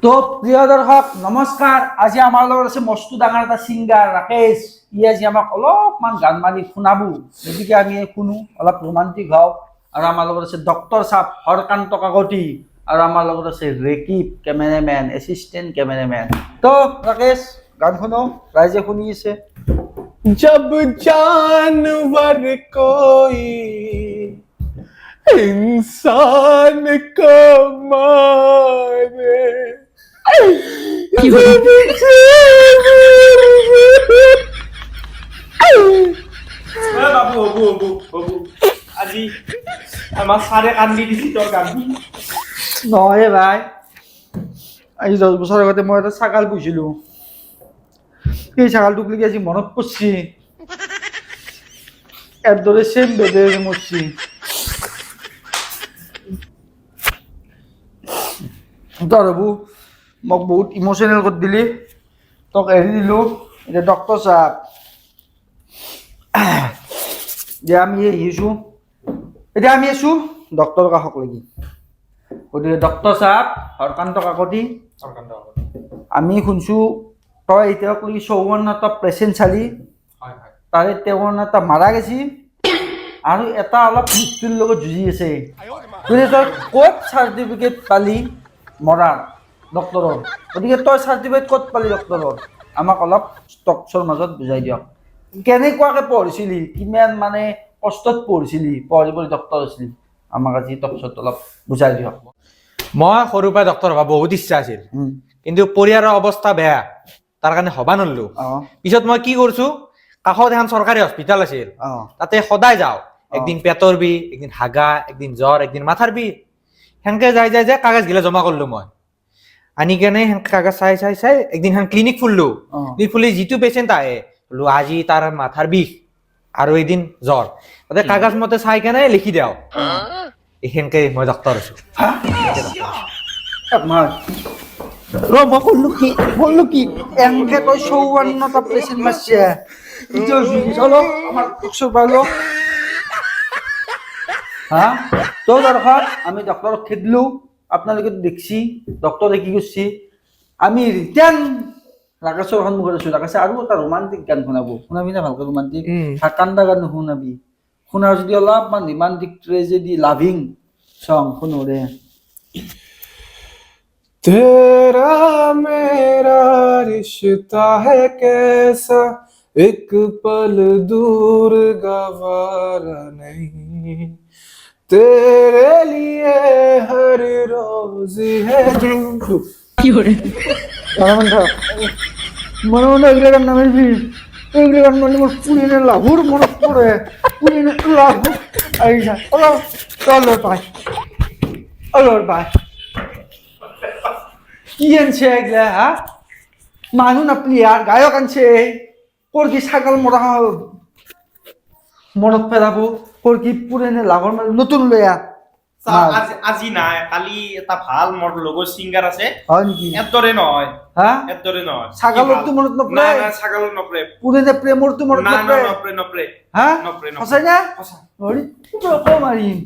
তো প্ৰিয় দৰ্শক নমস্কাৰ। আজি আমাৰ লগত আছে মস্ত ডাঙৰ এটা ছিংগাৰ ৰাকেশ। ই আজি আমাক অলপমান গান মাৰি শুনাব, গতিকে আমি শুনো, অলপ ৰোমান্টিক হওঁ। আৰু আমাৰ লগত আছে ডক্টৰ চাপ হৰকান্ত কাকতি, আৰু আমাৰ লগত আছে ৰেকিব কেমেৰামেন, এছিষ্টেণ্ট কেমেৰামেন। তো ৰাকেশ, গান শুনো, ৰাইজে শুনি আছে। जब जानवर कोई इंसान को मारे বাবু আজি আমাৰ চাৰে কান্দি দিছি তোৰ গান নহয় ভাই, আজি 10 বছৰ আগতে মই এটা ছাগাল পুহিছিলোঁ। সেই ছাগালটোক লাগি আজি মনত পৰিছে, এৰ দৰে সেম বেদে মৰছি। তোৰ বাবু মোক বহুত ইমোশনাল কৰে দিলি, তোক এৰি দিলোঁ। এতিয়া ডক্টৰ সাহেব যে আমি আহিছোঁ, এতিয়া আমি আছোঁ ডক্টৰ কাষক লাগি। গতিকে ডক্টৰ সাহেব হৰকান্ত কাকতি, আমি শুনছোঁ তই এতিয়াক লাগি 54টা পেচেণ্ট চালি, তাৰে 53টা মাৰা গেছি আৰু এটা অলপ মৃত্যুৰ লগত যুঁজি আছে। গতিকে তই ক'ত চাৰ্টিফিকেট পালি মৰাৰ ডক্টৰৰ? গতিকে তই চাৰ্টিফিকেট ক'ত পালি ডক্টৰৰ? আমাক অলপ ষ্টকছৰ মাজত বুজাই দিয়ক। কেনেকুৱাকৈ পঢ়িছিলি, কিমান মানে কষ্টত পঢ়িছিলি, পঢ়ি পঢ়ি ডক্টৰ হৈছিলি, আমাক আজি টকছত অলপ বুজাই দিয়ক। মই সৰুৰ পৰা ডক্টৰ হোৱা বহুত ইচ্ছা আছিল, কিন্তু পৰিয়ালৰ অৱস্থা বেয়া, তাৰ কাৰণে হবা নৰলো। পিছত মই কি কৰিছো, কাষত এখন চৰকাৰী হস্পিটাল আছিল, তাতে সদায় যাওঁ। একদিন পেটৰ বিষ, একদিন হাগা, একদিন জ্বৰ, একদিন মাথাৰ বিষ। সেনেকে যাই যাই যাই কাগজ গিলা জমা কৰিলো মই। আনি কেনে সেনেকে কাগজ চাই চাই চাই একদিন ক্লিনিক খুললো। ক্লিনিক খুলি যিটো পেচেণ্ট আহে বোলো আজি তাৰ মাথাৰ বিষ আৰু এদিন জ্বৰ, তাতে কাগজ মতে চাই কেনে লিখি দিওঁ। এইখেনকে মই ডক্টৰ আছো। মই বললো কি এনেকে তই 54টা পেশেন্ট মারছে, চলো আমার ডক্টর পাইলো। হ্যাঁ, তো দরকার আমি ডক্টর খেদলো, আপনাদেরকে দেখছি ডক্টরে কি করছি। আমি রিটার্ন রাকেশর সন্মুখে আছো। রাকেশে আৰু এটা ৰোমান্টিক গান শুনাবো, শুনাবি না ভালকে? ৰোমান্টিক কান্দা গান শুনাবি, শুনাৰ যদি অলপমান ৰোমান্টিক ট্ৰেজেডি লাভিং সং শুনো দে। तेरा मेरा रिश्ता है कैसा, एक पल दूर गवारा नहीं, तेरे लिए हर रोज है মনে মনে এগুলো গান নামের এগুলো গান মানে মোর পুরিনে লাভুর মনে পড়ে, পুরিনে লাভু চলো ভাই, ভাই কি আনছে এগুলা? হ্যাঁ, মানুহ না প্লেয়ার গায়ক আনছে। তোর কি ছাগল মরা মনত পেলাবো? তোর কি পুরেনে লাভর মানে নতুন লয়া আজি নাই, কালি এটা ভাল মোৰ লগৰ ছিংগাৰ আছে, হয় নেকি? এৰ দৰে নহয়, হ্যাঁ, এৰ দৰে নহয়। ছাগলৰ তো মনত নপৰে? না না, ছাগলৰ নপৰে। পুৰেনে প্ৰেমৰ তো মনত না না, নপৰে? নপৰে নপৰে। হ্যাঁ, নপৰে সঁচাই না? সঁচা। ধৰি মাৰিম।